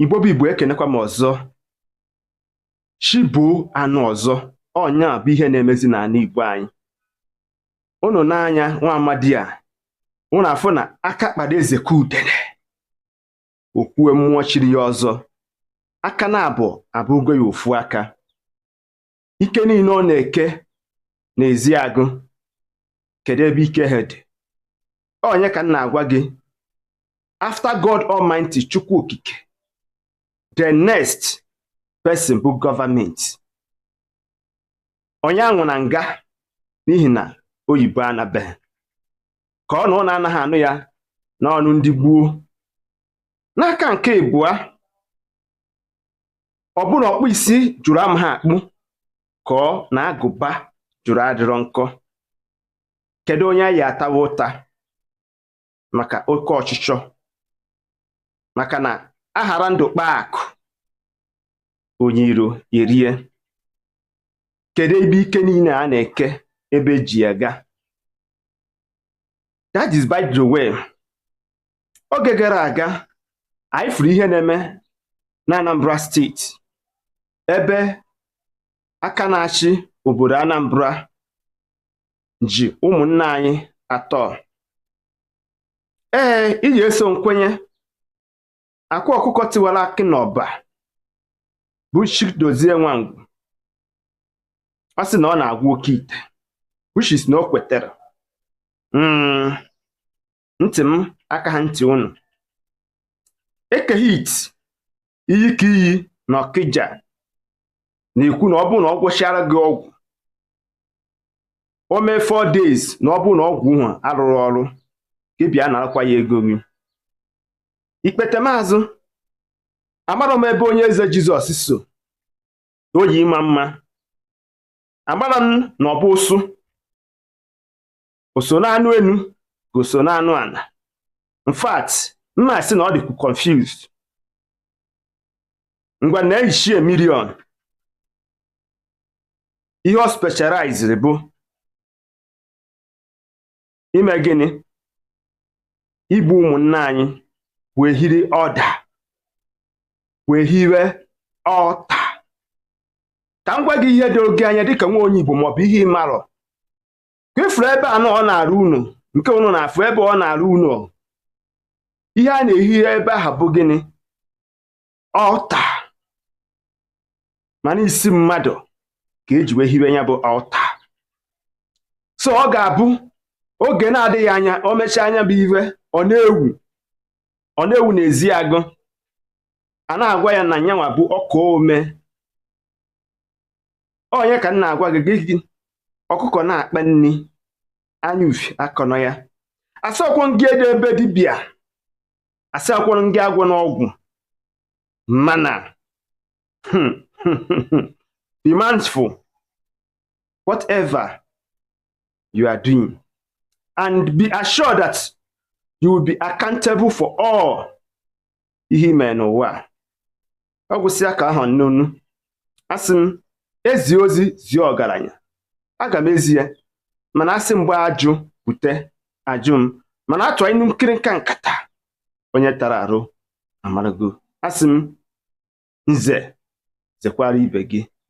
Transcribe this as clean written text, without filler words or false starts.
Igbo bụ Igbo ekenekwa m ọzọ. Chi bụ anụ ọzọ, ọnya bụ ihe na-emezi n'ala Igbo anyị. Unu n'anya nwa amadi a, unu afụ na aka kpada eze ka udele, okwue mmụọ chiri ya ọzọ, aka na-abụ abụgo ya ofu aka. Ike niile ọ na-eke n'ezi agụ, kedu ebe ike ha dị? Onye ka m na-agwa gị, after God Almighty Chukwu Okike, the next person bụ gọọmenti. Onye anwụ na nga n'ihi na oyibo anabeghị, ka ọ na ọ na-anaghị anụ ya n'ọnụ ndị gboo. N'aka nke ịbụa, ọ bụrụ ọkpụ isi jụrụ ama ha akpụ ka ọ na agụba jụrụ adịrọ nkọ. Kedu onye anyị atawa ụta maka oke ọchịchọ? Maka na aghara ndụ kpaa akụ, onye iro erie. Kedu ebe ike niile a na-eke ebe ji ya ga? That is by the way. Oge gara aga anyị fụrụ ihe na-eme na Anambra steeti, ebe aka na-achị obodo Anambra ji ụmụnne anyị atọ. Iji eso nkwenye, akwa ọkụkọ tiwara akị n'ọba bụ Chidozie Nwangwu. Ọ sị na ọ na-agwụ oke ite, which is na o kwetere. Ntị m aka ha ntị unu. Ekehit iyi ka iyi na Ọkịja na-ekwu na ọ bụrụ na ọ gwụchara gị ọgwụ, o mee 4 days na ọ bụrụ na ọgwụ ahụ arụrụ ọrụ, ka ị bịa narakwa ya ego gị. Ikpete maazụ, amarọ m ebe onye eze Jizọs so o yi ịma mma. Agbara m na ọ bụ ụsụ, o so n'anụ enu ka o so n'anụ ana. In fact, mma sị na ọ dị confused. Ngwa na-eyichie million. Ihe ọ specialized bụ ime gịnị? Igbu ụmụnne anyị wee hiri ọda, wee hiwe ọta. Ka m gwa gị ihe dị oge anya dịka nwa onye Igbo maọbụ ihe ịmarọ. Ka ifuru ebe anọ ọ na-arụ unu, nke unu na-afụ ebe ọ na-arụ unu, ihe a na-ehi ebe ahụ bụ gịnị? Ọta. Mana isi mmadụ ka eji wee hiwe ya bụ ọta. So ọ ga-abụ oge na-adịghị anya, o mechaa anya bụ iwe, ọ na-ewu n'ezi agụ. A na-agwa ya na nyanwa bụ ọka ome. Onye ka m na-agwa gị, ọkụkọ na-akpa nri, anya ufi akọnọ ya. Asọkwọ ngị ede ebe dibịa, asọkwọ ngị agwọ n'ọgwụ. Mana be mindful whatever you are doing, and be assured that you will be accountable for all ihe ime n'ụwa. Ọ gwụsịa ka ahụ nnụnụ, asị m ezi ozi zie ọgaranya, aga m ezi ya. Mana asị mgbe ajụ bute ajụ m, mana atụ ịnụ nkịrịnka nkata, onye tara arụ amarago. Asị m nze zekwara ibe gị.